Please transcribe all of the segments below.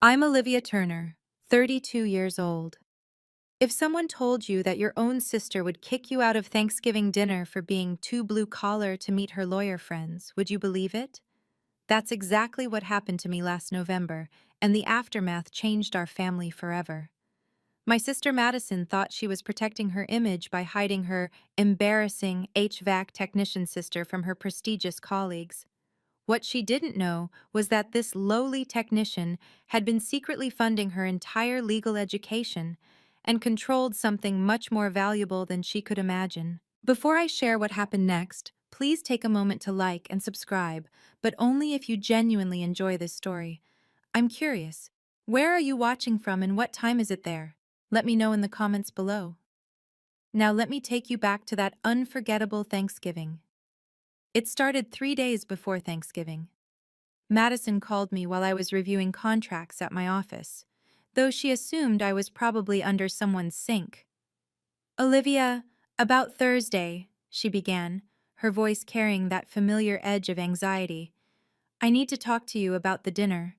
I'm Olivia Turner, 32 years old. If someone told you that your own sister would kick you out of Thanksgiving dinner for being too blue-collar to meet her lawyer friends, would you believe it? That's exactly what happened to me last November, and the aftermath changed our family forever. My sister Madison thought she was protecting her image by hiding her embarrassing HVAC technician sister from her prestigious colleagues. What she didn't know was that this lowly technician had been secretly funding her entire legal education and controlled something much more valuable than she could imagine. Before I share what happened next, please take a moment to like and subscribe, but only if you genuinely enjoy this story. I'm curious, where are you watching from and what time is it there? Let me know in the comments below. Now let me take you back to that unforgettable Thanksgiving. It started 3 days before Thanksgiving. Madison called me while I was reviewing contracts at my office, though she assumed I was probably under someone's sink. "Olivia, about Thursday," she began, her voice carrying that familiar edge of anxiety. "I need to talk to you about the dinner."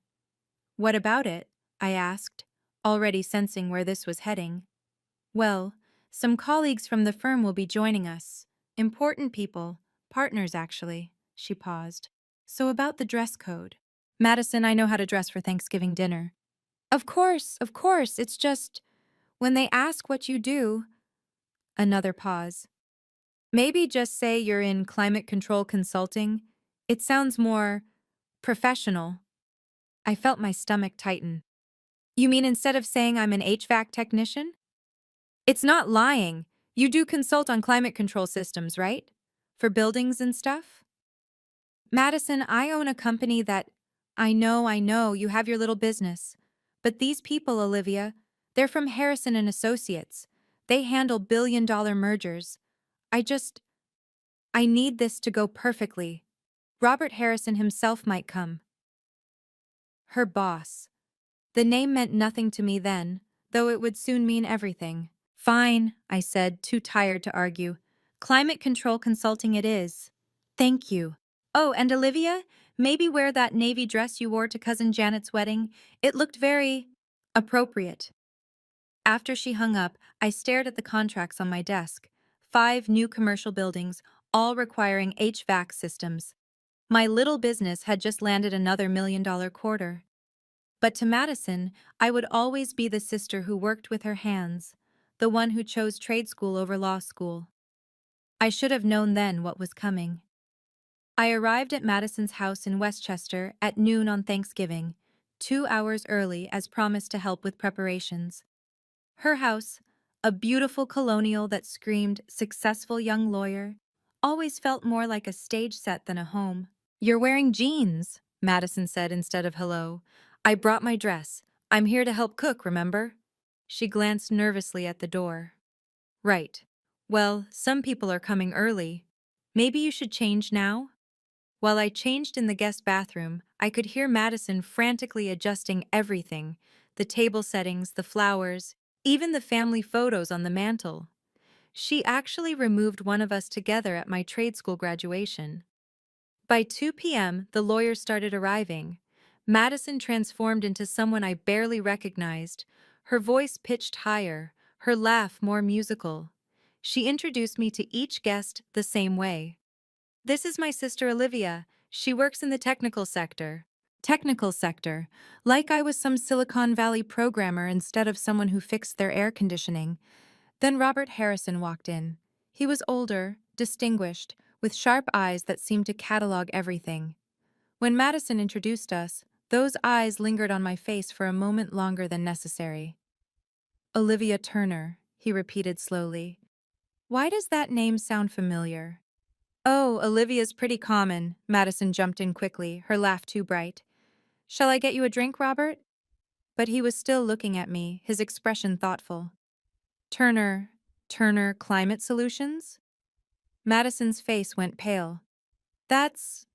"What about it?" I asked, already sensing where this was heading. "Well, some colleagues from the firm will be joining us. Important people, partners actually." She paused. "So about the dress code." "Madison, I know how to dress for Thanksgiving dinner." Of course, it's just, when they ask what you do." Another pause. "Maybe just say you're in climate control consulting. It sounds more professional." I felt my stomach tighten. "You mean instead of saying I'm an HVAC technician?" "It's not lying. You do consult on climate control systems, right? For buildings and stuff?" "Madison, I own a company that—" I know, you have your little business. But these people, Olivia, they're from Harrison and Associates. They handle billion-dollar mergers. I just— I need this to go perfectly. Robert Harrison himself might come." Her boss. The name meant nothing to me then, though it would soon mean everything. "Fine," I said, too tired to argue. "Climate control consulting it is." "Thank you. Oh, and Olivia, maybe wear that navy dress you wore to Cousin Janet's wedding. It looked very appropriate." After she hung up, I stared at the contracts on my desk. 5 new commercial buildings, all requiring HVAC systems. My little business had just landed another $1 million quarter. But to Madison, I would always be the sister who worked with her hands, the one who chose trade school over law school. I should have known then what was coming. I arrived at Madison's house in Westchester at noon on Thanksgiving, 2 hours early as promised to help with preparations. Her house, a beautiful colonial that screamed successful young lawyer, always felt more like a stage set than a home. "You're wearing jeans," Madison said instead of hello. "I brought my dress. I'm here to help cook, remember?" She glanced nervously at the door. "Right. Well, some people are coming early. Maybe you should change now?" While I changed in the guest bathroom, I could hear Madison frantically adjusting everything: the table settings, the flowers, even the family photos on the mantel. She actually removed one of us together at my trade school graduation. By 2 p.m., the lawyers started arriving. Madison transformed into someone I barely recognized, her voice pitched higher, her laugh more musical. She introduced me to each guest the same way. "This is my sister Olivia. She works in the technical sector." Technical sector, like I was some Silicon Valley programmer instead of someone who fixed their air conditioning. Then Robert Harrison walked in. He was older, distinguished, with sharp eyes that seemed to catalog everything. When Madison introduced us, those eyes lingered on my face for a moment longer than necessary. "Olivia Turner," he repeated slowly. "Why does that name sound familiar?" "Oh, Olivia's pretty common," Madison jumped in quickly, her laugh too bright. "Shall I get you a drink, Robert?" But he was still looking at me, his expression thoughtful. "Turner, Turner Climate Solutions?" Madison's face went pale. That's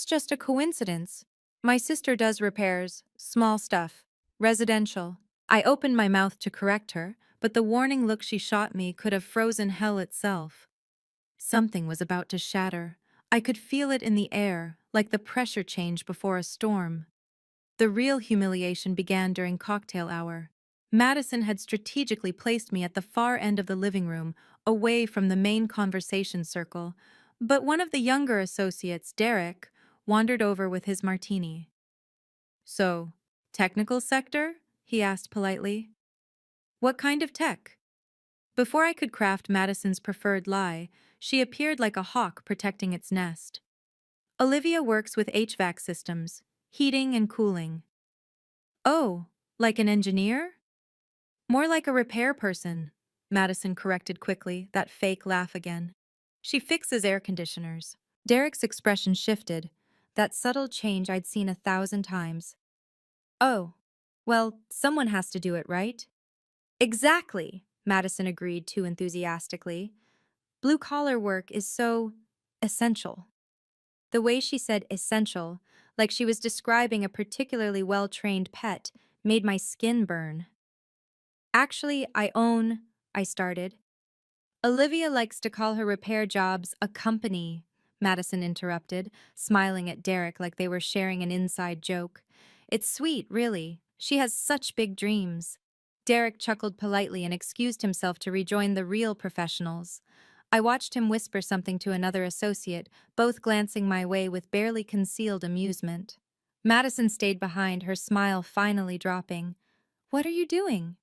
just a coincidence. My sister does repairs, small stuff, residential." I opened my mouth to correct her, but the warning look she shot me could have frozen hell itself. Something was about to shatter. I could feel it in the air, like the pressure change before a storm. The real humiliation began during cocktail hour. Madison had strategically placed me at the far end of the living room, away from the main conversation circle, but one of the younger associates, Derek, wandered over with his martini. So, technical sector? He asked politely. What kind of tech? Before I could craft Madison's preferred lie, she appeared like a hawk protecting its nest. Olivia works with HVAC systems, heating and cooling. Oh, like an engineer? More like a repair person, Madison corrected quickly, that fake laugh again. She fixes air conditioners. Derek's expression shifted, that subtle change I'd seen 1,000 times. Oh, well, someone has to do it, right? Exactly, Madison agreed too enthusiastically. Blue-collar work is so essential. The way she said essential, like she was describing a particularly well-trained pet, made my skin burn. Actually, I started. Olivia likes to call her repair jobs a company, Madison interrupted, smiling at Derek like they were sharing an inside joke. It's sweet, really. She has such big dreams. Derek chuckled politely and excused himself to rejoin the real professionals. I watched him whisper something to another associate, both glancing my way with barely concealed amusement. Madison stayed behind, her smile finally dropping. What are you doing?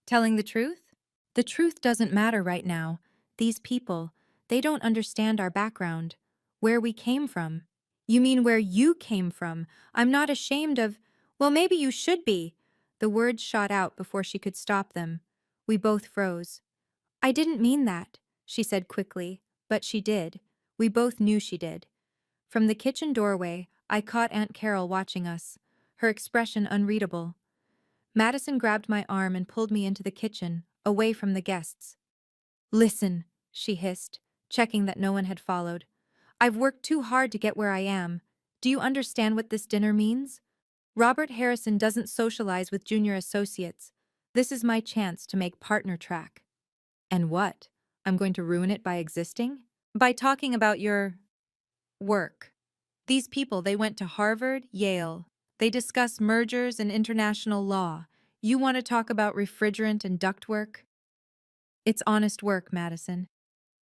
Telling the truth? The truth doesn't matter right now. These people, they don't understand our background, where we came from. You mean where you came from? I'm not ashamed of. Well, maybe you should be. The words shot out before she could stop them. We both froze. I didn't mean that, she said quickly, but she did. We both knew she did. From the kitchen doorway, I caught Aunt Carol watching us, her expression unreadable. Madison grabbed my arm and pulled me into the kitchen, away from the guests. Listen, she hissed, checking that no one had followed. I've worked too hard to get where I am. Do you understand what this dinner means? Robert Harrison doesn't socialize with junior associates. This is my chance to make partner track. And what? I'm going to ruin it by existing? By talking about your work. These people, they went to Harvard, Yale. They discuss mergers and international law. You want to talk about refrigerant and ductwork? It's honest work, Madison.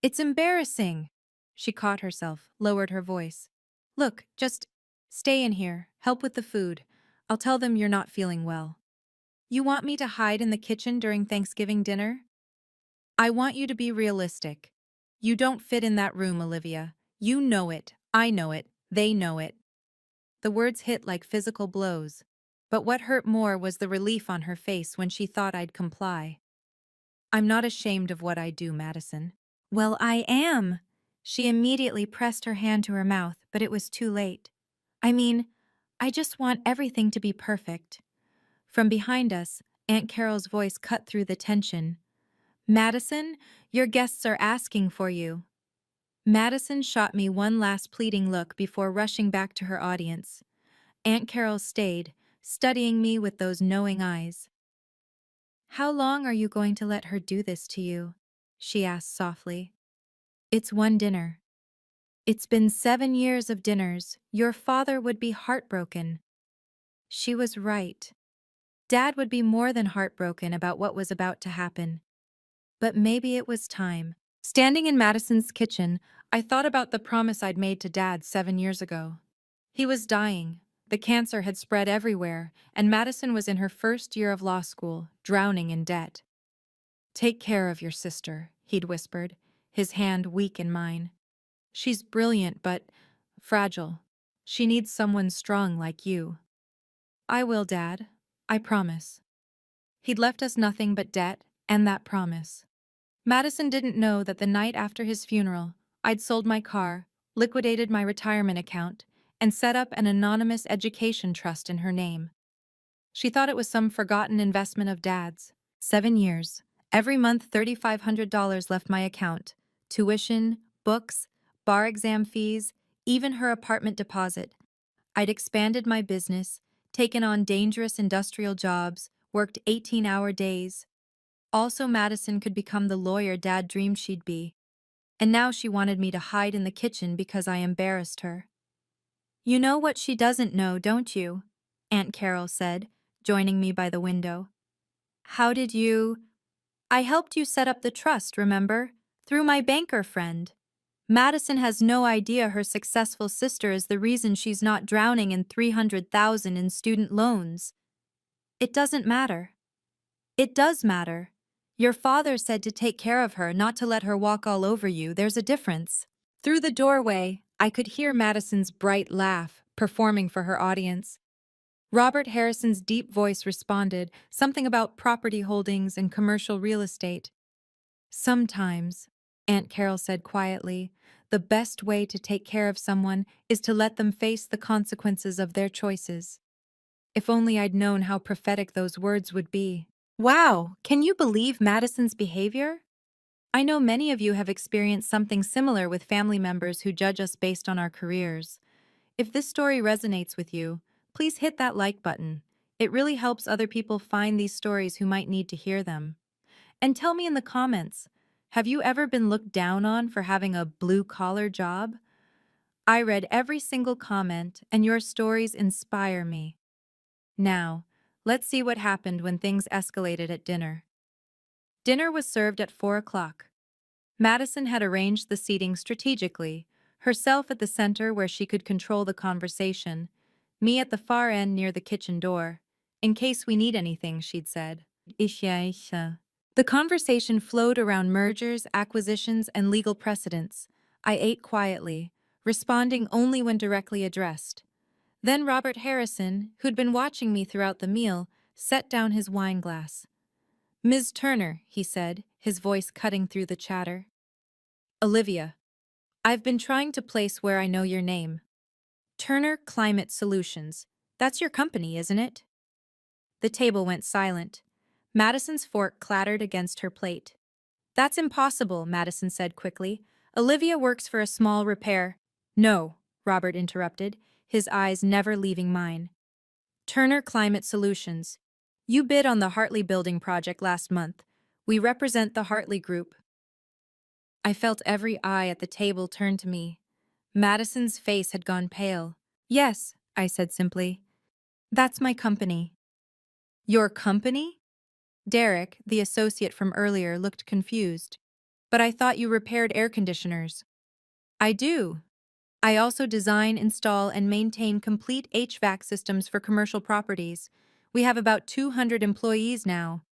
It's embarrassing. She caught herself, lowered her voice. Look, just stay in here, help with the food. I'll tell them you're not feeling well. You want me to hide in the kitchen during Thanksgiving dinner? I want you to be realistic. You don't fit in that room, Olivia. You know it. I know it. They know it. The words hit like physical blows. But what hurt more was the relief on her face when she thought I'd comply. I'm not ashamed of what I do, Madison. Well, I am. She immediately pressed her hand to her mouth, but it was too late. I mean, I just want everything to be perfect. From behind us, Aunt Carol's voice cut through the tension. Madison, your guests are asking for you. Madison shot me one last pleading look before rushing back to her audience. Aunt Carol stayed, studying me with those knowing eyes. How long are you going to let her do this to you? She asked softly. It's one dinner. It's been 7 years of dinners. Your father would be heartbroken. She was right. Dad would be more than heartbroken about what was about to happen. But maybe it was time. Standing in Madison's kitchen, I thought about the promise I'd made to Dad 7 years ago. He was dying. The cancer had spread everywhere, and Madison was in her first year of law school, drowning in debt. Take care of your sister, he'd whispered, his hand weak in mine. She's brilliant, but fragile. She needs someone strong like you. I will, Dad. I promise. He'd left us nothing but debt and that promise. Madison didn't know that the night after his funeral, I'd sold my car, liquidated my retirement account, and set up an anonymous education trust in her name. She thought it was some forgotten investment of Dad's. 7 years. Every month $3,500 left my account. Tuition, books, bar exam fees, even her apartment deposit. I'd expanded my business, taken on dangerous industrial jobs, worked 18-hour days. Also, Madison could become the lawyer Dad dreamed she'd be. And now she wanted me to hide in the kitchen because I embarrassed her. You know what she doesn't know, don't you? Aunt Carol said, joining me by the window. How did you? I helped you set up the trust, remember? Through my banker friend. Madison has no idea her successful sister is the reason she's not drowning in 300,000 in student loans. It doesn't matter. It does matter. Your father said to take care of her, not to let her walk all over you. There's a difference. Through the doorway, I could hear Madison's bright laugh, performing for her audience. Robert Harrison's deep voice responded, something about property holdings and commercial real estate. Sometimes, Aunt Carol said quietly, the best way to take care of someone is to let them face the consequences of their choices. If only I'd known how prophetic those words would be. Wow, can you believe Madison's behavior? I know many of you have experienced something similar with family members who judge us based on our careers. If this story resonates with you, please hit that like button. It really helps other people find these stories who might need to hear them. And tell me in the comments, have you ever been looked down on for having a blue-collar job? I read every single comment, and your stories inspire me. Now, let's see what happened when things escalated at dinner. Dinner was served at 4 o'clock. Madison had arranged the seating strategically, herself at the center where she could control the conversation, me at the far end near the kitchen door. In case we need anything, she'd said. Isha. The conversation flowed around mergers, acquisitions, and legal precedents. I ate quietly, responding only when directly addressed. Then Robert Harrison, who'd been watching me throughout the meal, set down his wine glass. Ms. Turner, he said, his voice cutting through the chatter. Olivia, I've been trying to place where I know your name. Turner Climate Solutions. That's your company, isn't it? The table went silent. Madison's fork clattered against her plate. That's impossible, Madison said quickly. Olivia works for a small repair. No, Robert interrupted, his eyes never leaving mine. Turner Climate Solutions. You bid on the Hartley building project last month. We represent the Hartley Group. I felt every eye at the table turn to me. Madison's face had gone pale. Yes, I said simply. That's my company. Your company? Derek, the associate from earlier, looked confused. But I thought you repaired air conditioners. I do. I also design, install, and maintain complete HVAC systems for commercial properties. We have about 200 employees now.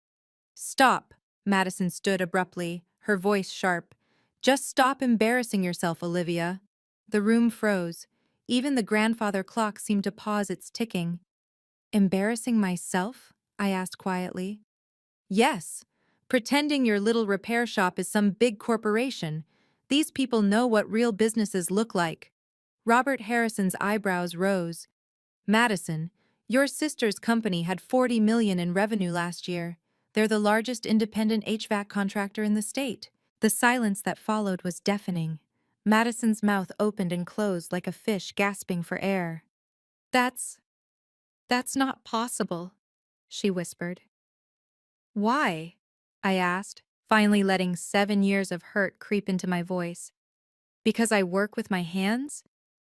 Stop, Madison stood abruptly, her voice sharp. Just stop embarrassing yourself, Olivia. The room froze. Even the grandfather clock seemed to pause its ticking. Embarrassing myself? I asked quietly. Yes. Pretending your little repair shop is some big corporation. These people know what real businesses look like. Robert Harrison's eyebrows rose. Madison, your sister's company had $40 million in revenue last year. They're the largest independent HVAC contractor in the state. The silence that followed was deafening. Madison's mouth opened and closed like a fish gasping for air. That's not possible, she whispered. Why? I asked, finally letting 7 years of hurt creep into my voice. Because I work with my hands?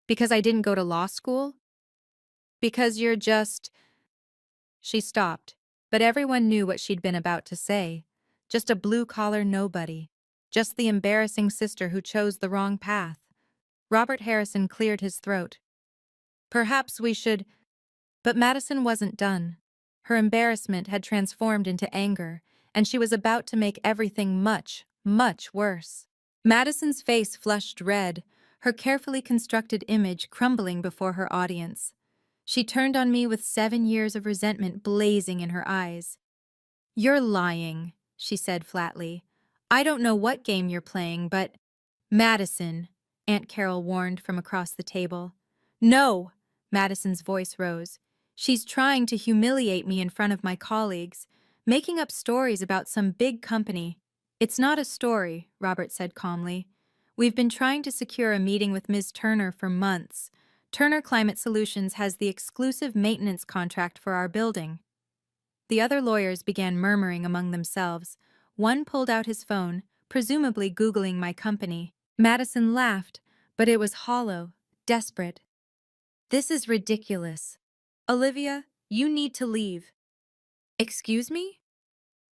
Because I didn't go to law school? Because you're just... She stopped, but everyone knew what she'd been about to say. Just a blue-collar nobody. Just the embarrassing sister who chose the wrong path. Robert Harrison cleared his throat. Perhaps we should... But Madison wasn't done. Her embarrassment had transformed into anger, and she was about to make everything much, much worse. Madison's face flushed red, her carefully constructed image crumbling before her audience. She turned on me with 7 years of resentment blazing in her eyes. You're lying, she said flatly. I don't know what game you're playing, but... Madison, Aunt Carol warned from across the table. No, Madison's voice rose. She's trying to humiliate me in front of my colleagues, making up stories about some big company. It's not a story, Robert said calmly. We've been trying to secure a meeting with Ms. Turner for months. Turner Climate Solutions has the exclusive maintenance contract for our building. The other lawyers began murmuring among themselves. One pulled out his phone, presumably Googling my company. Madison laughed, but it was hollow, desperate. This is ridiculous. Olivia, You need to leave. Excuse me?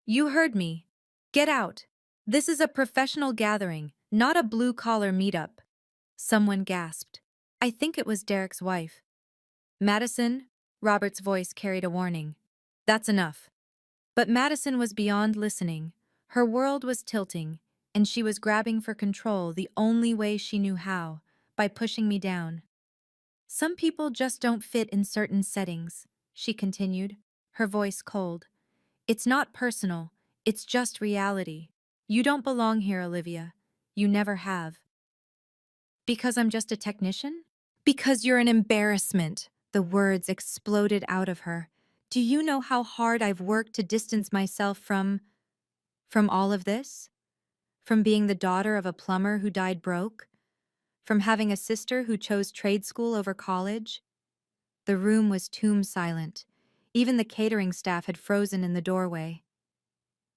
You heard me. Get out. This is a professional gathering, not a blue-collar meetup. Someone gasped. I think it was Derek's wife. Madison, Robert's voice carried a warning. That's enough. But Madison was beyond listening. Her world was tilting, and she was grabbing for control the only way she knew how, by pushing me down. Some people just don't fit in certain settings, she continued, her voice cold. It's not personal, it's just reality. You don't belong here, Olivia. You never have. Because I'm just a technician? Because you're an embarrassment. The words exploded out of her. Do you know how hard I've worked to distance myself from all of this? From being the daughter of a plumber who died broke? From having a sister who chose trade school over college? The room was tomb silent. Even the catering staff had frozen in the doorway.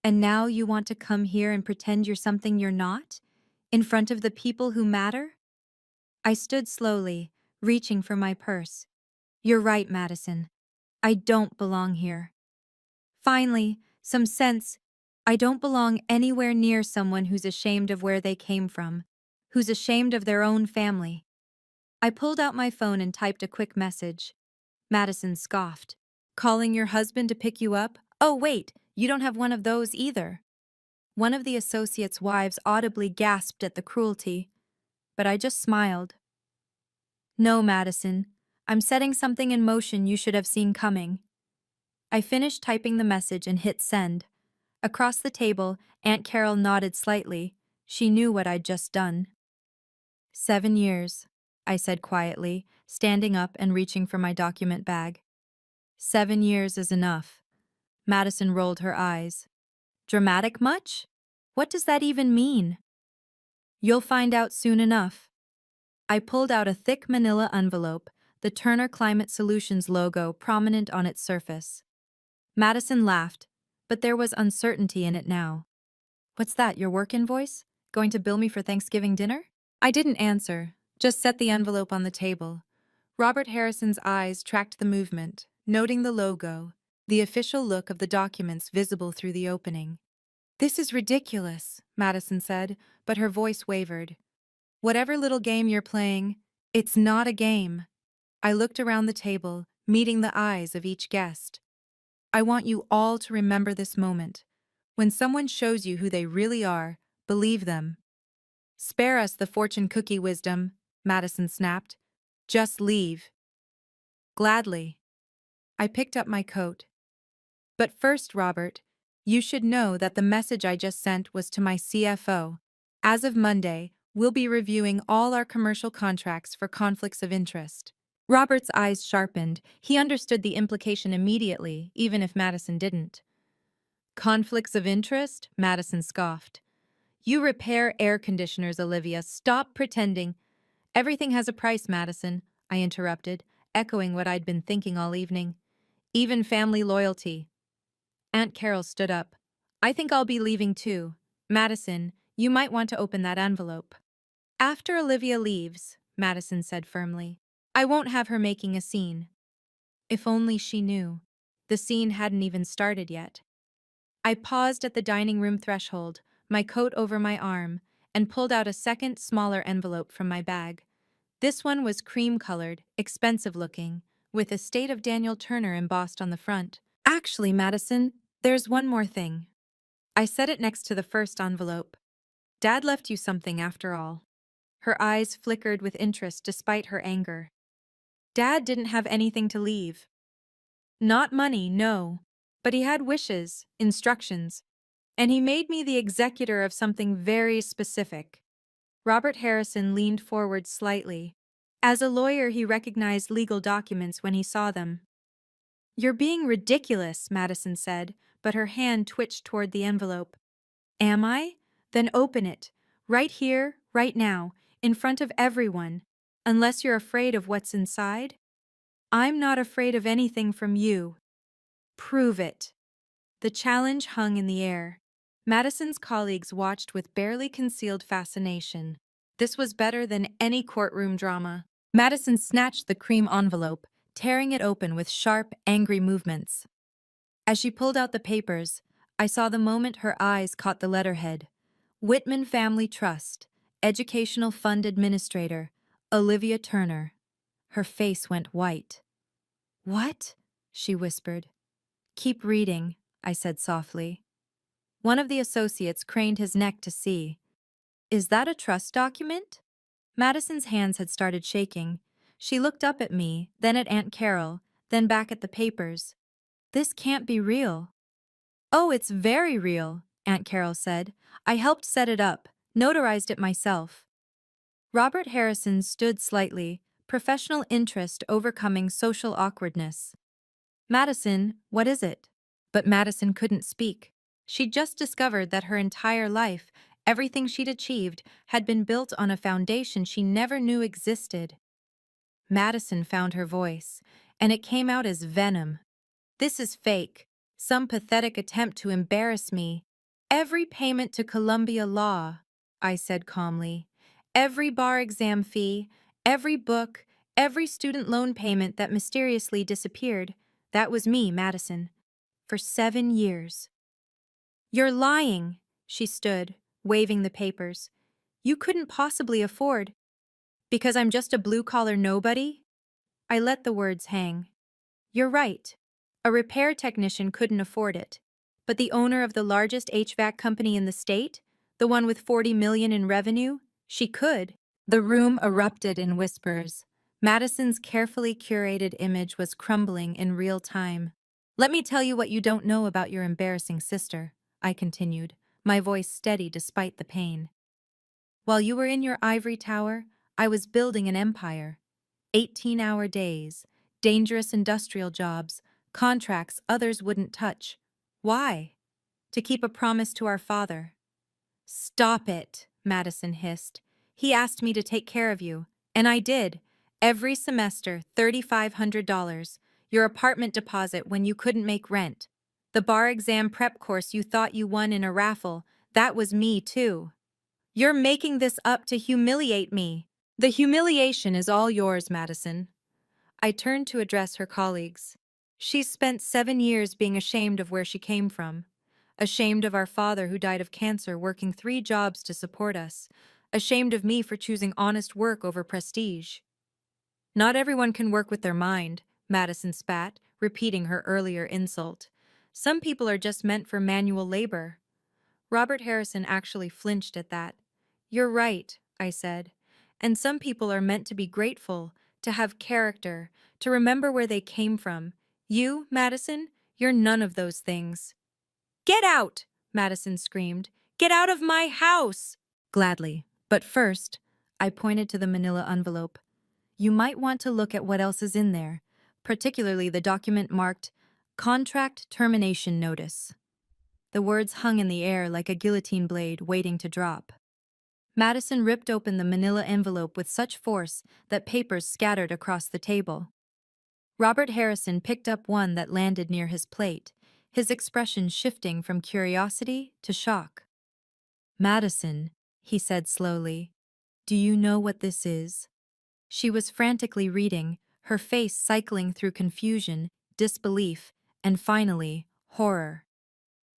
And now you want to come here and pretend you're something you're not? In front of the people who matter? I stood slowly, reaching for my purse. You're right, Madison. I don't belong here. Finally, some sense. I don't belong anywhere near someone who's ashamed of where they came from, who's ashamed of their own family. I pulled out my phone and typed a quick message. Madison scoffed. Calling your husband to pick you up? Oh, wait, you don't have one of those either. One of the associates' wives audibly gasped at the cruelty, but I just smiled. No, Madison, I'm setting something in motion you should have seen coming. I finished typing the message and hit send. Across the table, Aunt Carol nodded slightly. She knew what I'd just done. 7 years, I said quietly, standing up and reaching for my document bag. 7 years is enough. Madison rolled her eyes. Dramatic much? What does that even mean? You'll find out soon enough. I pulled out a thick manila envelope, the Turner Climate Solutions logo prominent on its surface. Madison laughed, but there was uncertainty in it now. What's that, your work invoice? Going to bill me for Thanksgiving dinner? I didn't answer, just set the envelope on the table. Robert Harrison's eyes tracked the movement, noting the logo, the official look of the documents visible through the opening. This is ridiculous, Madison said, but her voice wavered. Whatever little game you're playing, it's not a game. I looked around the table, meeting the eyes of each guest. I want you all to remember this moment. When someone shows you who they really are, believe them. Spare us the fortune cookie wisdom, Madison snapped. Just leave. Gladly. I picked up my coat. But first, Robert, you should know that the message I just sent was to my CFO. As of Monday, we'll be reviewing all our commercial contracts for conflicts of interest. Robert's eyes sharpened. He understood the implication immediately, even if Madison didn't. Conflicts of interest? Madison scoffed. You repair air conditioners, Olivia. Stop pretending. Everything has a price, Madison, I interrupted, echoing what I'd been thinking all evening. Even family loyalty. Aunt Carol stood up. I think I'll be leaving too. Madison, you might want to open that envelope. After Olivia leaves, Madison said firmly, I won't have her making a scene. If only she knew. The scene hadn't even started yet. I paused at the dining room threshold, my coat over my arm, and pulled out a second, smaller envelope from my bag. This one was cream-colored, expensive-looking, with Estate of Daniel Turner embossed on the front. Actually, Madison, there's one more thing. I set it next to the first envelope. Dad left you something after all. Her eyes flickered with interest despite her anger. Dad didn't have anything to leave. Not money, no. But he had wishes, instructions. And he made me the executor of something very specific. Robert Harrison leaned forward slightly. As a lawyer, he recognized legal documents when he saw them. You're being ridiculous, Madison said, but her hand twitched toward the envelope. Am I? Then open it. Right here, right now, in front of everyone. Unless you're afraid of what's inside? I'm not afraid of anything from you. Prove it. The challenge hung in the air. Madison's colleagues watched with barely concealed fascination. This was better than any courtroom drama. Madison snatched the cream envelope, tearing it open with sharp, angry movements. As she pulled out the papers, I saw the moment her eyes caught the letterhead. Whitman Family Trust, Educational Fund Administrator, Olivia Turner. Her face went white. "What?" she whispered. "Keep reading," I said softly. One of the associates craned his neck to see. "Is that a trust document?" Madison's hands had started shaking. She looked up at me, then at Aunt Carol, then back at the papers. "This can't be real." "Oh, it's very real," Aunt Carol said. "I helped set it up, notarized it myself." Robert Harrison stood slightly, professional interest overcoming social awkwardness. "Madison, what is it?" But Madison couldn't speak. She'd just discovered that her entire life, everything she'd achieved, had been built on a foundation she never knew existed. Madison found her voice, and it came out as venom. "This is fake. Some pathetic attempt to embarrass me. Every payment to Columbia Law," I said calmly. "Every bar exam fee, every book, every student loan payment that mysteriously disappeared. That was me, Madison. For 7 years." "You're lying," she stood, waving the papers. "You couldn't possibly afford—" "Because I'm just a blue-collar nobody?" I let the words hang. "You're right. A repair technician couldn't afford it. But the owner of the largest HVAC company in the state, the one with 40 million in revenue, she could." The room erupted in whispers. Madison's carefully curated image was crumbling in real time. "Let me tell you what you don't know about your embarrassing sister," I continued, my voice steady despite the pain. "While you were in your ivory tower, I was building an empire. 18-hour days, dangerous industrial jobs, contracts others wouldn't touch. Why? To keep a promise to our father." "Stop it," Madison hissed. "He asked me to take care of you, and I did. Every semester, $3,500. Your apartment deposit when you couldn't make rent. The bar exam prep course you thought you won in a raffle, that was me too. You're making this up to humiliate me." "The humiliation is all yours, Madison." I turned to address her colleagues. "She's spent 7 years being ashamed of where she came from. Ashamed of our father who died of cancer working 3 jobs to support us. Ashamed of me for choosing honest work over prestige." "Not everyone can work with their mind," Madison spat, repeating her earlier insult. "Some people are just meant for manual labor." Robert Harrison actually flinched at that. "You're right," I said. "And some people are meant to be grateful, to have character, to remember where they came from. You, Madison, you're none of those things." "Get out!" Madison screamed. "Get out of my house!" "Gladly. But first," I pointed to the manila envelope, "you might want to look at what else is in there, particularly the document marked Contract Termination Notice." The words hung in the air like a guillotine blade waiting to drop. Madison ripped open the manila envelope with such force that papers scattered across the table. Robert Harrison picked up one that landed near his plate, his expression shifting from curiosity to shock. "Madison," he said slowly, "do you know what this is?" She was frantically reading, her face cycling through confusion, disbelief, and finally, horror.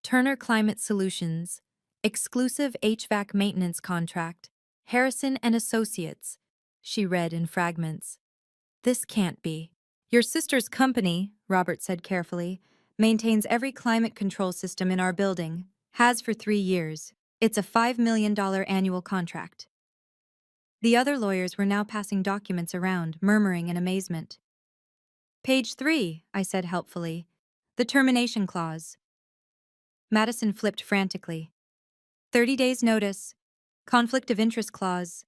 "Turner Climate Solutions, exclusive HVAC maintenance contract, Harrison and Associates," she read in fragments. "This can't be." "Your sister's company," Robert said carefully, "maintains every climate control system in our building, has for 3 years. It's a $5 million annual contract." The other lawyers were now passing documents around, murmuring in amazement. "Page 3, I said helpfully. "The termination clause." Madison flipped frantically. 30 days notice. Conflict of interest clause."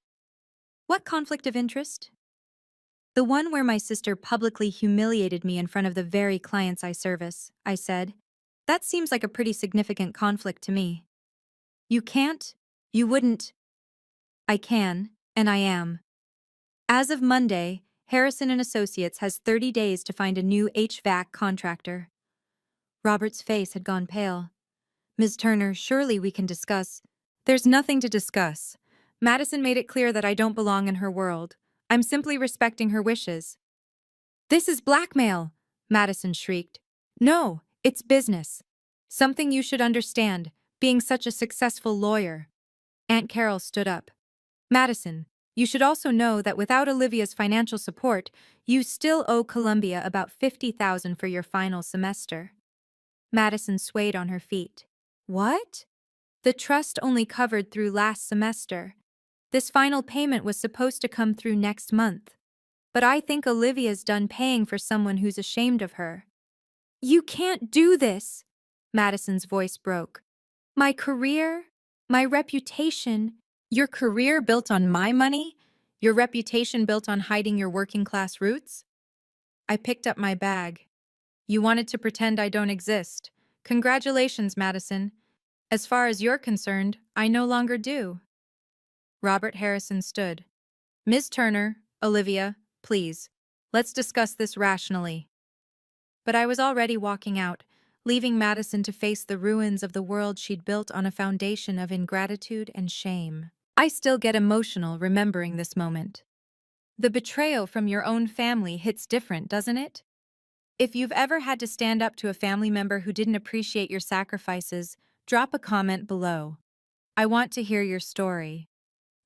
"What conflict of interest?" "The one where my sister publicly humiliated me in front of the very clients I service," I said. "That seems like a pretty significant conflict to me." "You can't? You wouldn't?" "I can, and I am. As of Monday, Harrison and Associates has 30 days to find a new HVAC contractor." Robert's face had gone pale. "Ms. Turner, surely we can discuss—" "There's nothing to discuss. Madison made it clear that I don't belong in her world. I'm simply respecting her wishes." This is blackmail, Madison shrieked. No, it's business. Something you should understand, being such a successful lawyer. Aunt Carol stood up. Madison, you should also know that without Olivia's financial support, you still owe Columbia about $50,000 for your final semester. Madison swayed on her feet. What? The trust only covered through last semester. This final payment was supposed to come through next month. But I think Olivia's done paying for someone who's ashamed of her. You can't do this, Madison's voice broke. My career, my reputation, your career built on my money? Your reputation built on hiding your working class roots? I picked up my bag. You wanted to pretend I don't exist. Congratulations, Madison. As far as you're concerned, I no longer do. Robert Harrison stood. Ms. Turner, Olivia, please, let's discuss this rationally. But I was already walking out, leaving Madison to face the ruins of the world she'd built on a foundation of ingratitude and shame. I still get emotional remembering this moment. The betrayal from your own family hits different, doesn't it? If you've ever had to stand up to a family member who didn't appreciate your sacrifices, drop a comment below. I want to hear your story.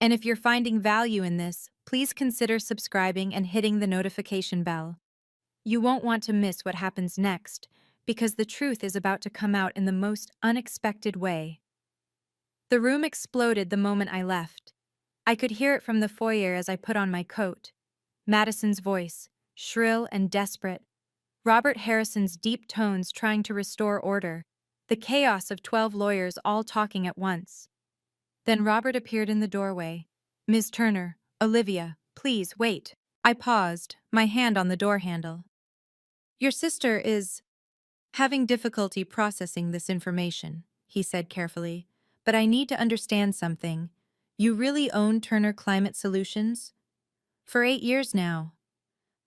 And if you're finding value in this, please consider subscribing and hitting the notification bell. You won't want to miss what happens next, because the truth is about to come out in the most unexpected way. The room exploded the moment I left. I could hear it from the foyer as I put on my coat. Madison's voice, shrill and desperate. Robert Harrison's deep tones trying to restore order. The chaos of 12 lawyers all talking at once. Then Robert appeared in the doorway. Ms. Turner, Olivia, please wait. I paused, my hand on the door handle. Your sister is having difficulty processing this information, he said carefully, but I need to understand something. You really own Turner Climate Solutions? For 8 years now.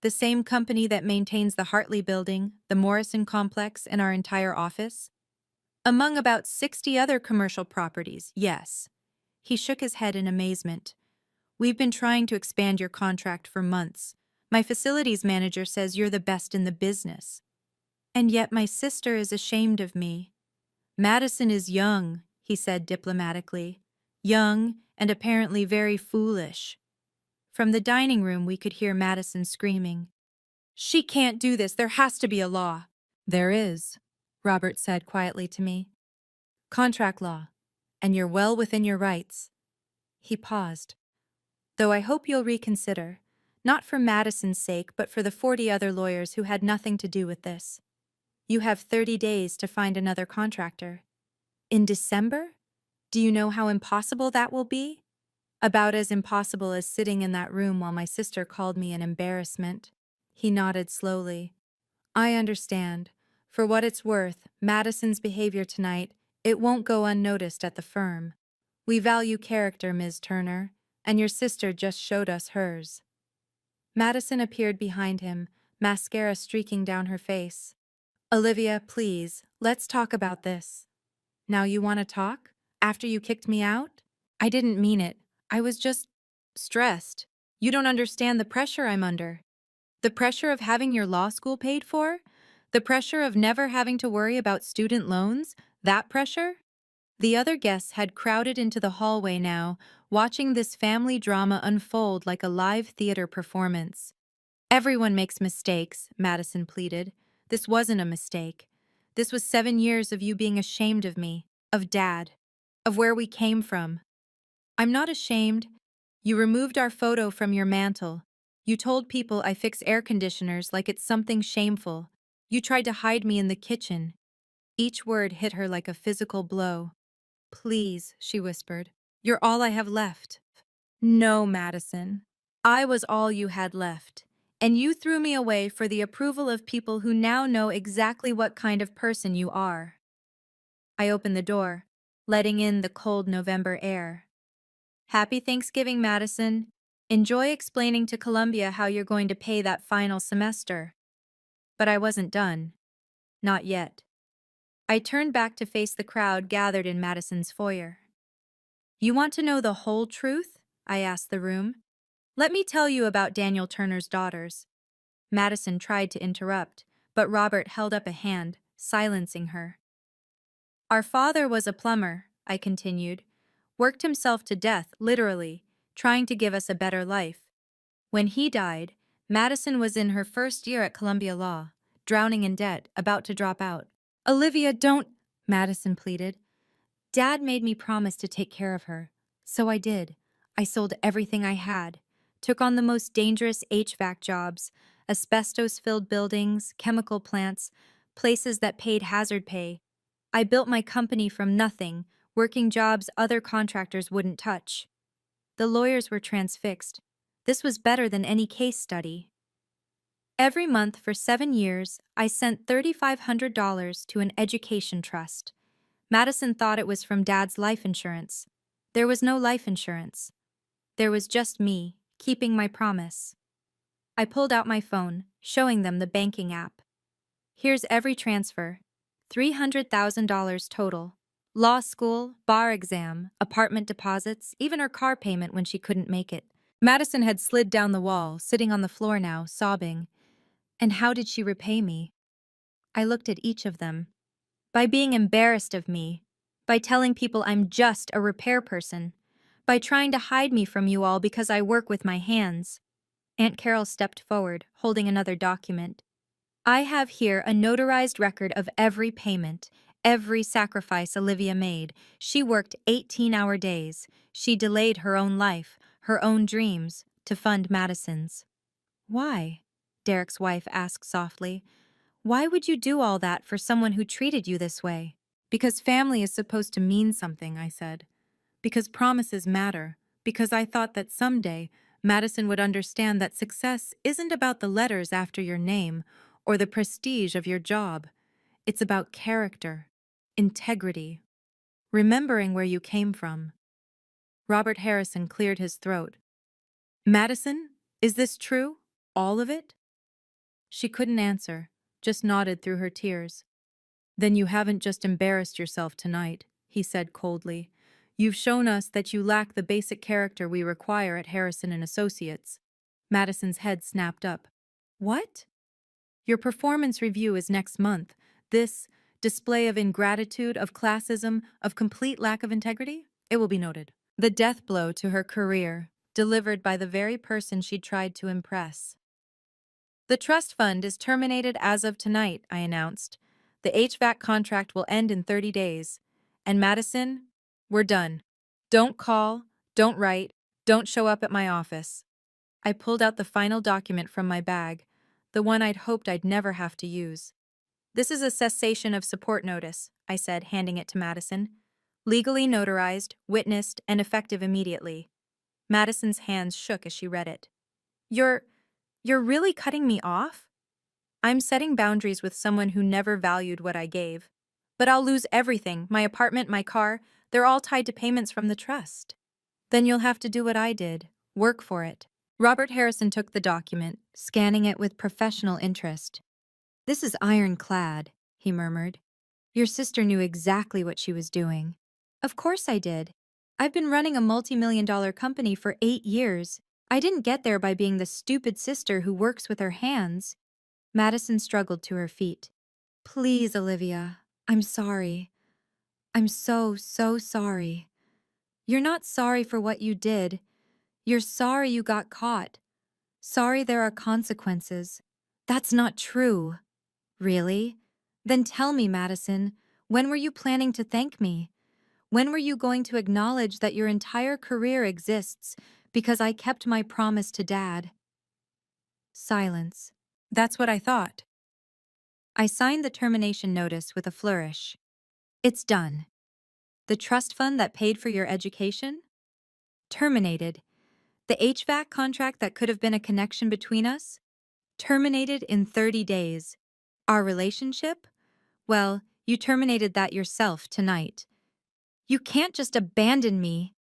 The same company that maintains the Hartley Building, the Morrison Complex, and our entire office? Among about 60 other commercial properties, yes. He shook his head in amazement. We've been trying to expand your contract for months. My facilities manager says you're the best in the business. And yet my sister is ashamed of me. Madison is young, he said diplomatically. Young and apparently very foolish. From the dining room we could hear Madison screaming. She can't do this, there has to be a law. There is, Robert said quietly to me. Contract law, and you're well within your rights. He paused. Though I hope you'll reconsider, not for Madison's sake, but for the 40 other lawyers who had nothing to do with this. You have 30 days to find another contractor. In December? Do you know how impossible that will be? About as impossible as sitting in that room while my sister called me an embarrassment. He nodded slowly. I understand. For what it's worth, Madison's behavior tonight, it won't go unnoticed at the firm. We value character, Ms. Turner, and your sister just showed us hers. Madison appeared behind him, mascara streaking down her face. Olivia, please, let's talk about this. Now you want to talk? After you kicked me out? I didn't mean it. I was just stressed. You don't understand the pressure I'm under. The pressure of having your law school paid for? The pressure of never having to worry about student loans? That pressure? The other guests had crowded into the hallway now, watching this family drama unfold like a live theater performance. Everyone makes mistakes, Madison pleaded. This wasn't a mistake. This was 7 years of you being ashamed of me, of Dad, of where we came from. I'm not ashamed. You removed our photo from your mantle. You told people I fix air conditioners like it's something shameful. You tried to hide me in the kitchen. Each word hit her like a physical blow. Please, she whispered. You're all I have left. No, Madison. I was all you had left. And you threw me away for the approval of people who now know exactly what kind of person you are. I opened the door, letting in the cold November air. Happy Thanksgiving, Madison. Enjoy explaining to Columbia how you're going to pay that final semester. But I wasn't done. Not yet. I turned back to face the crowd gathered in Madison's foyer. You want to know the whole truth? I asked the room. Let me tell you about Daniel Turner's daughters. Madison tried to interrupt, but Robert held up a hand, silencing her. Our father was a plumber, I continued. Worked himself to death, literally, trying to give us a better life. When he died, Madison was in her first year at Columbia Law, drowning in debt, about to drop out. Olivia, don't, Madison pleaded. Dad made me promise to take care of her. So I did. I sold everything I had, took on the most dangerous HVAC jobs, asbestos-filled buildings, chemical plants, places that paid hazard pay. I built my company from nothing, working jobs other contractors wouldn't touch. The lawyers were transfixed. This was better than any case study. Every month for 7 years, I sent $3,500 to an education trust. Madison thought it was from Dad's life insurance. There was no life insurance. There was just me, keeping my promise. I pulled out my phone, showing them the banking app. Here's every transfer. $300,000 total. Law school, bar exam, apartment deposits, even her car payment when she couldn't make it. Madison had slid down the wall, sitting on the floor now, sobbing. And how did she repay me? I looked at each of them. By being embarrassed of me. By telling people I'm just a repair person. By trying to hide me from you all because I work with my hands. Aunt Carol stepped forward, holding another document. I have here a notarized record of every payment, every sacrifice Olivia made. She worked 18-hour days. She delayed her own life, her own dreams, to fund Madison's. Why? Derek's wife asked softly. Why would you do all that for someone who treated you this way? Because family is supposed to mean something, I said. Because promises matter. Because I thought that someday Madison would understand that success isn't about the letters after your name or the prestige of your job. It's about character, integrity, remembering where you came from. Robert Harrison cleared his throat. Madison, is this true? All of it? She couldn't answer, just nodded through her tears. Then you haven't just embarrassed yourself tonight, he said coldly. You've shown us that you lack the basic character we require at Harrison and Associates. Madison's head snapped up. What? Your performance review is next month. This display of ingratitude, of classism, of complete lack of integrity? It will be noted. The death blow to her career, delivered by the very person she'd tried to impress. The trust fund is terminated as of tonight, I announced. The HVAC contract will end in 30 days. And Madison, we're done. Don't call, don't write, don't show up at my office. I pulled out the final document from my bag, the one I'd hoped I'd never have to use. This is a cessation of support notice, I said, handing it to Madison. Legally notarized, witnessed, and effective immediately. Madison's hands shook as she read it. You're really cutting me off? I'm setting boundaries with someone who never valued what I gave. But I'll lose everything, my apartment, my car, they're all tied to payments from the trust. Then you'll have to do what I did, work for it. Robert Harrison took the document, scanning it with professional interest. This is ironclad, he murmured. Your sister knew exactly what she was doing. Of course I did. I've been running a multi-million-dollar company for 8 years. I didn't get there by being the stupid sister who works with her hands. Madison struggled to her feet. Please, Olivia, I'm sorry. I'm so sorry. You're not sorry for what you did. You're sorry you got caught. Sorry there are consequences. That's not true. Really? Then tell me, Madison, when were you planning to thank me? When were you going to acknowledge that your entire career exists because I kept my promise to Dad? Silence. That's what I thought. I signed the termination notice with a flourish. It's done. The trust fund that paid for your education? Terminated. The HVAC contract that could have been a connection between us? Terminated in 30 days. Our relationship? Well, you terminated that yourself tonight. You can't just abandon me.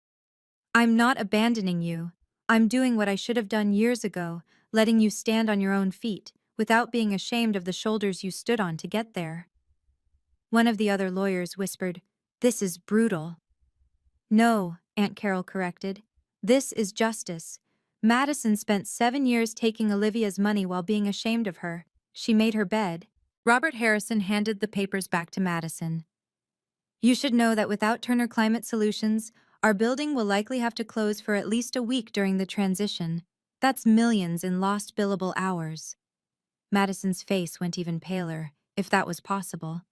I'm not abandoning you. I'm doing what I should have done years ago, letting you stand on your own feet, without being ashamed of the shoulders you stood on to get there. One of the other lawyers whispered, This is brutal. No, Aunt Carol corrected. This is justice. Madison spent 7 years taking Olivia's money while being ashamed of her. She made her bed. Robert Harrison handed the papers back to Madison. You should know that without Turner Climate Solutions, our building will likely have to close for at least a week during the transition. That's millions in lost billable hours. Madison's face went even paler, if that was possible.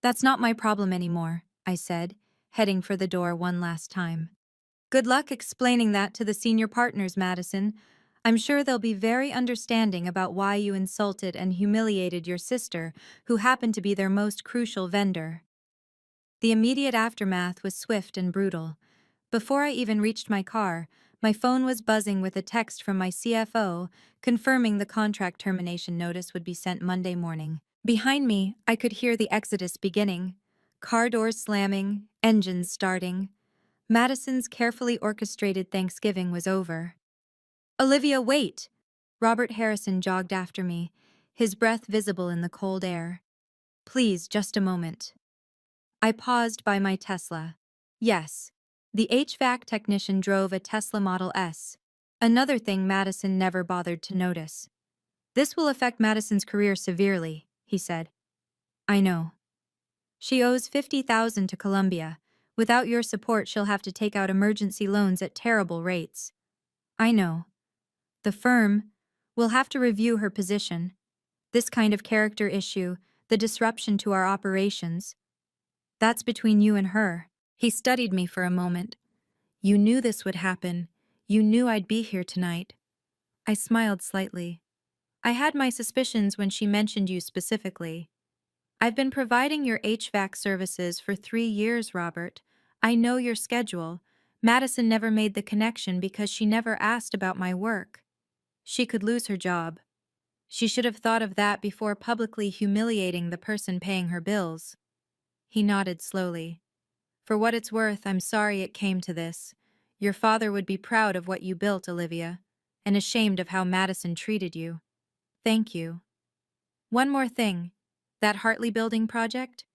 That's not my problem anymore, I said, heading for the door one last time. Good luck explaining that to the senior partners, Madison. I'm sure they'll be very understanding about why you insulted and humiliated your sister, who happened to be their most crucial vendor. The immediate aftermath was swift and brutal. Before I even reached my car, my phone was buzzing with a text from my CFO confirming the contract termination notice would be sent Monday morning. Behind me, I could hear the exodus beginning. Car doors slamming, engines starting. Madison's carefully orchestrated Thanksgiving was over. Olivia, wait! Robert Harrison jogged after me, his breath visible in the cold air. Please, just a moment. I paused by my Tesla. Yes, the HVAC technician drove a Tesla Model S. Another thing Madison never bothered to notice. This will affect Madison's career severely, he said. I know. She owes $50,000 to Columbia. Without your support, she'll have to take out emergency loans at terrible rates. I know. The firm will have to review her position. This kind of character issue, the disruption to our operations, that's between you and her. He studied me for a moment. You knew this would happen. You knew I'd be here tonight. I smiled slightly. I had my suspicions when she mentioned you specifically. I've been providing your HVAC services for 3 years, Robert. I know your schedule. Madison never made the connection because she never asked about my work. She could lose her job. She should have thought of that before publicly humiliating the person paying her bills. He nodded slowly. For what it's worth, I'm sorry it came to this. Your father would be proud of what you built, Olivia, and ashamed of how Madison treated you. Thank you. One more thing. That Hartley Building project?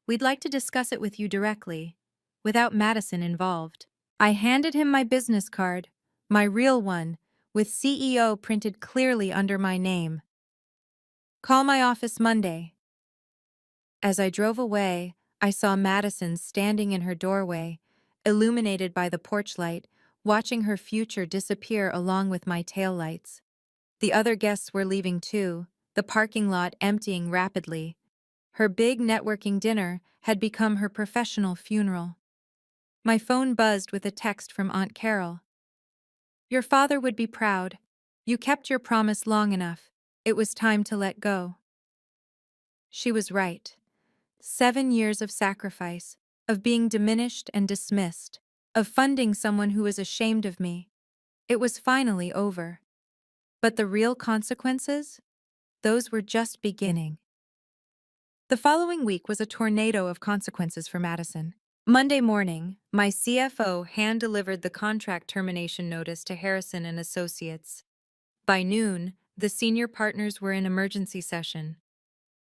We'd like to discuss it with you directly, without Madison involved. I handed him my business card, my real one, with CEO printed clearly under my name. Call my office Monday. As I drove away, I saw Madison standing in her doorway, illuminated by the porch light, watching her future disappear along with my taillights. The other guests were leaving too, the parking lot emptying rapidly. Her big networking dinner had become her professional funeral. My phone buzzed with a text from Aunt Carol. Your father would be proud. You kept your promise long enough. It was time to let go. She was right. 7 years of sacrifice, of being diminished and dismissed, of funding someone who was ashamed of me. It was finally over. But the real consequences? Those were just beginning. The following week was a tornado of consequences for Madison. Monday morning, my CFO hand-delivered the contract termination notice to Harrison and Associates. By noon, the senior partners were in emergency session.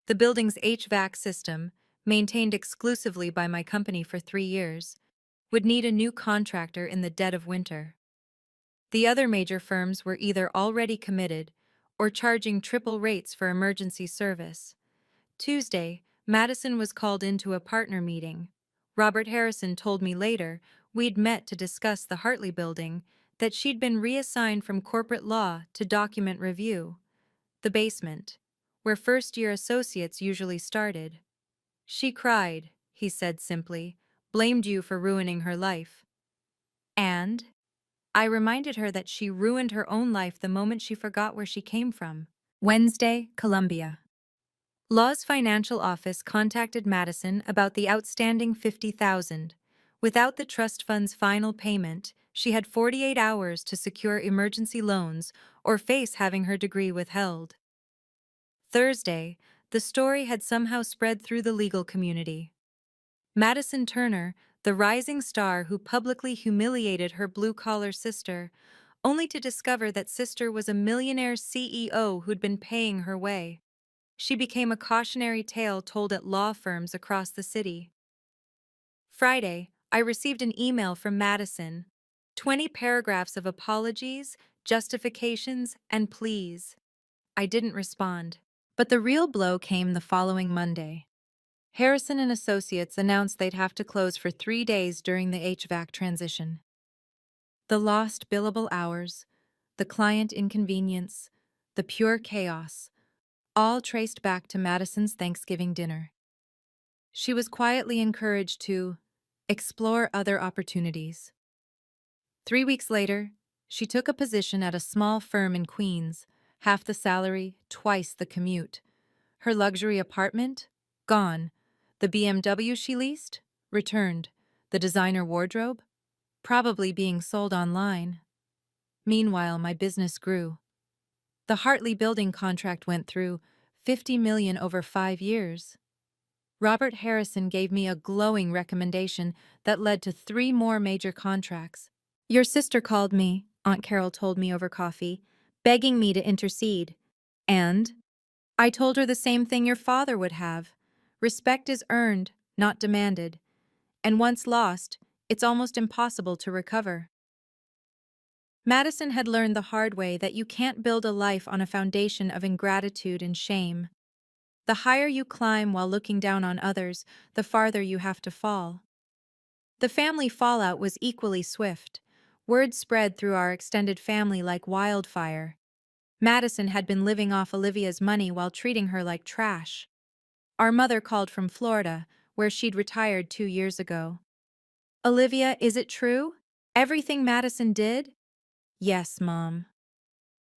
The building's HVAC system, maintained exclusively by my company for 3 years, would need a new contractor in the dead of winter. The other major firms were either already committed or charging triple rates for emergency service. Tuesday, Madison was called into a partner meeting. Robert Harrison told me later we'd met to discuss the Hartley Building, that she'd been reassigned from corporate law to document review, the basement, where first-year associates usually started. She cried, he said simply, blamed you for ruining her life. And I reminded her that she ruined her own life the moment she forgot where she came from. Wednesday, Columbia. Law's financial office contacted Madison about the outstanding $50,000. Without the trust fund's final payment, she had 48 hours to secure emergency loans or face having her degree withheld. Thursday, the story had somehow spread through the legal community. Madison Turner, the rising star who publicly humiliated her blue-collar sister, only to discover that sister was a millionaire CEO who'd been paying her way. She became a cautionary tale told at law firms across the city. Friday, I received an email from Madison. 20 paragraphs of apologies, justifications, and pleas. I didn't respond. But the real blow came the following Monday. Harrison and Associates announced they'd have to close for 3 days during the HVAC transition. The lost billable hours, the client inconvenience, the pure chaos, all traced back to Madison's Thanksgiving dinner. She was quietly encouraged to explore other opportunities. 3 weeks later, she took a position at a small firm in Queens, half the salary, twice the commute. Her luxury apartment? Gone. The BMW she leased? Returned. The designer wardrobe? Probably being sold online. Meanwhile, my business grew. The Hartley building contract went through, $50 million over 5 years. Robert Harrison gave me a glowing recommendation that led to 3 more major contracts. Your sister called me, Aunt Carol told me over coffee, begging me to intercede. And I told her the same thing your father would have. Respect is earned, not demanded. And once lost, it's almost impossible to recover. Madison had learned the hard way that you can't build a life on a foundation of ingratitude and shame. The higher you climb while looking down on others, the farther you have to fall. The family fallout was equally swift. Word spread through our extended family like wildfire. Madison had been living off Olivia's money while treating her like trash. Our mother called from Florida, where she'd retired 2 years ago. Olivia, is it true? Everything Madison did? Yes, Mom.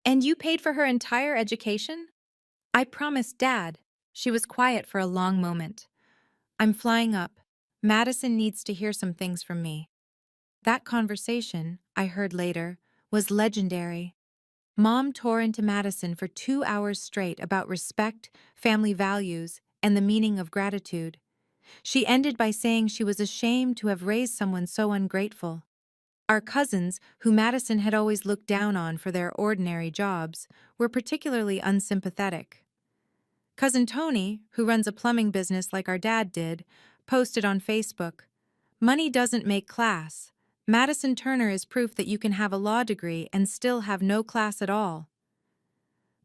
And you paid for her entire education? I promised Dad. She was quiet for a long moment. I'm flying up. Madison needs to hear some things from me. That conversation, I heard later, was legendary. Mom tore into Madison for 2 hours straight about respect, family values, and the meaning of gratitude. She ended by saying she was ashamed to have raised someone so ungrateful. Our cousins, who Madison had always looked down on for their ordinary jobs, were particularly unsympathetic. Cousin Tony, who runs a plumbing business like our dad did, posted on Facebook, "Money doesn't make class. Madison Turner is proof that you can have a law degree and still have no class at all."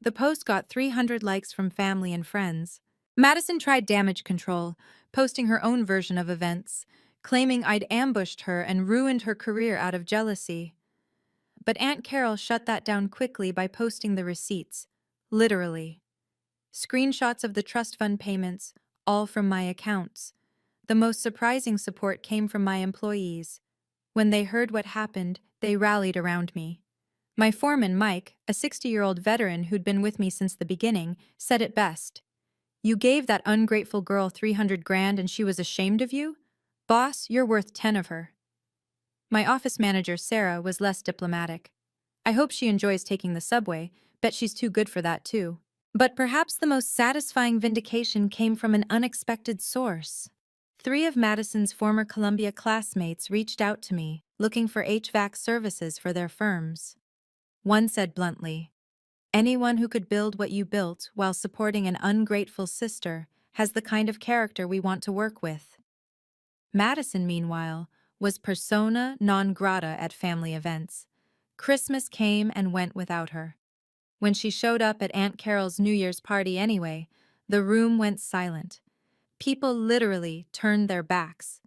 The post got 300 likes from family and friends. Madison tried damage control, posting her own version of events, claiming I'd ambushed her and ruined her career out of jealousy. But Aunt Carol shut that down quickly by posting the receipts. Literally. Screenshots of the trust fund payments, all from my accounts. The most surprising support came from my employees. When they heard what happened, they rallied around me. My foreman, Mike, a 60-year-old veteran who'd been with me since the beginning, said it best. You gave that ungrateful girl 300 grand and she was ashamed of you? Boss, you're worth 10 of her. My office manager, Sarah, was less diplomatic. I hope she enjoys taking the subway. Bet she's too good for that, too. But perhaps the most satisfying vindication came from an unexpected source. 3 of Madison's former Columbia classmates reached out to me, looking for HVAC services for their firms. One said bluntly, "Anyone who could build what you built while supporting an ungrateful sister has the kind of character we want to work with." Madison, meanwhile, was persona non grata at family events. Christmas came and went without her. When she showed up at Aunt Carol's New Year's party anyway, the room went silent. People literally turned their backs.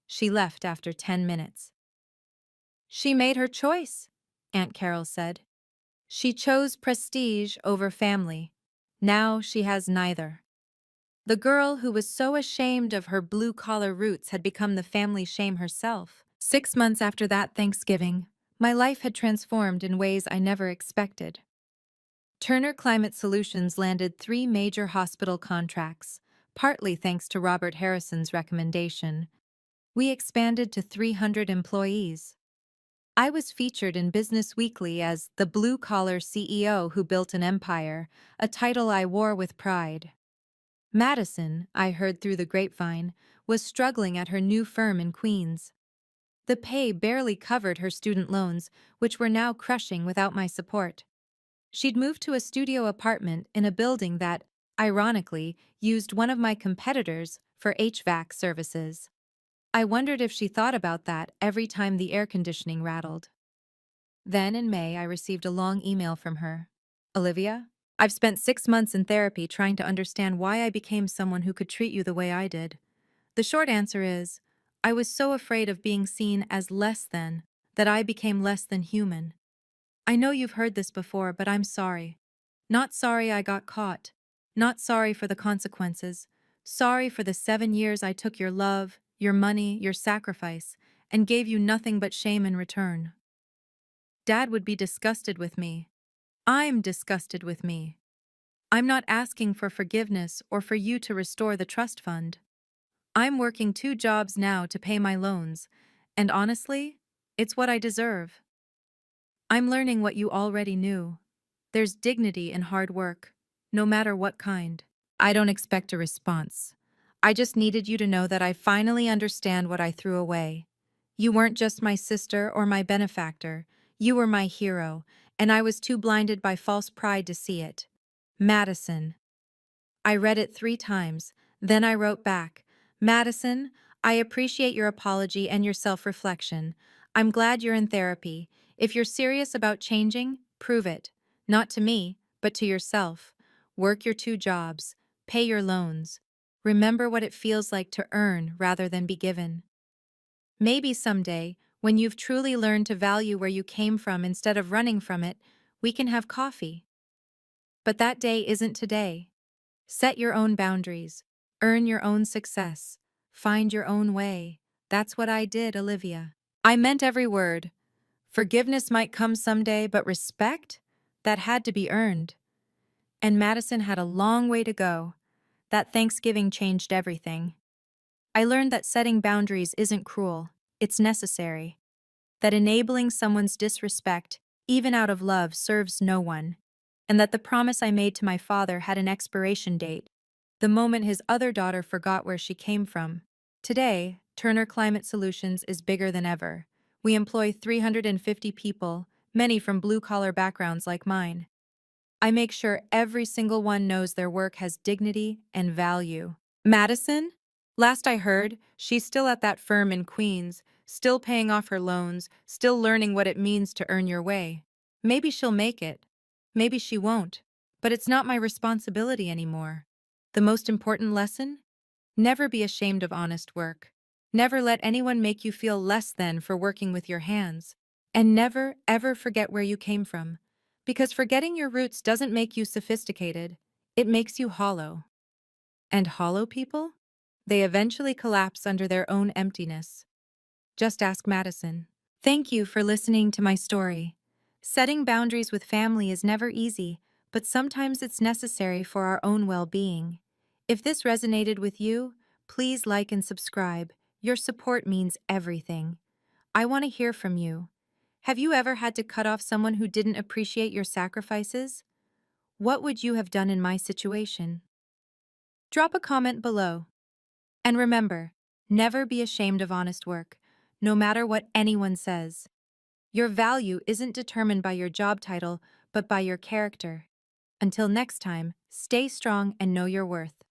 She left after 10 minutes. She made her choice, Aunt Carol said. She chose prestige over family. Now she has neither. The girl who was so ashamed of her blue-collar roots had become the family shame herself. 6 months after that Thanksgiving, my life had transformed in ways I never expected. Turner Climate Solutions landed 3 major hospital contracts, partly thanks to Robert Harrison's recommendation. We expanded to 300 employees. I was featured in Business Weekly as the blue-collar CEO who built an empire, a title I wore with pride. Madison, I heard through the grapevine, was struggling at her new firm in Queens. The pay barely covered her student loans, which were now crushing without my support. She'd moved to a studio apartment in a building that, ironically, used one of my competitors for HVAC services. I wondered if she thought about that every time the air conditioning rattled. Then in May, I received a long email from her. Olivia, I've spent 6 months in therapy trying to understand why I became someone who could treat you the way I did. The short answer is, I was so afraid of being seen as less than that I became less than human. I know you've heard this before, but I'm sorry. Not sorry I got caught. Not sorry for the consequences. Sorry for the 7 years I took your love, your money, your sacrifice, and gave you nothing but shame in return. Dad would be disgusted with me. I'm disgusted with me. I'm not asking for forgiveness or for you to restore the trust fund. I'm working 2 jobs now to pay my loans, and honestly, it's what I deserve. I'm learning what you already knew. There's dignity in hard work, no matter what kind. I don't expect a response. I just needed you to know that I finally understand what I threw away. You weren't just my sister or my benefactor. You were my hero, and I was too blinded by false pride to see it. Madison. I read it 3 times. Then I wrote back, Madison, I appreciate your apology and your self-reflection. I'm glad you're in therapy. If you're serious about changing, prove it. Not to me, but to yourself. Work your 2 jobs. Pay your loans. Remember what it feels like to earn rather than be given. Maybe someday, when you've truly learned to value where you came from instead of running from it, we can have coffee. But that day isn't today. Set your own boundaries. Earn your own success. Find your own way. That's what I did, Olivia. I meant every word. Forgiveness might come someday, but respect? That had to be earned. And Madison had a long way to go. That Thanksgiving changed everything. I learned that setting boundaries isn't cruel. It's necessary. That enabling someone's disrespect, even out of love, serves no one. And that the promise I made to my father had an expiration date, the moment his other daughter forgot where she came from. Today, Turner Climate Solutions is bigger than ever. We employ 350 people, many from blue-collar backgrounds like mine. I make sure every single one knows their work has dignity and value. Madison? Last I heard, she's still at that firm in Queens, still paying off her loans, still learning what it means to earn your way. Maybe she'll make it. Maybe she won't. But it's not my responsibility anymore. The most important lesson? Never be ashamed of honest work. Never let anyone make you feel less than for working with your hands. And never, ever forget where you came from. Because forgetting your roots doesn't make you sophisticated. It makes you hollow. And hollow people? They eventually collapse under their own emptiness. Just ask Madison. Thank you for listening to my story. Setting boundaries with family is never easy, but sometimes it's necessary for our own well-being. If this resonated with you, please like and subscribe. Your support means everything. I want to hear from you. Have you ever had to cut off someone who didn't appreciate your sacrifices? What would you have done in my situation? Drop a comment below. And remember, never be ashamed of honest work, no matter what anyone says. Your value isn't determined by your job title, but by your character. Until next time, stay strong and know your worth.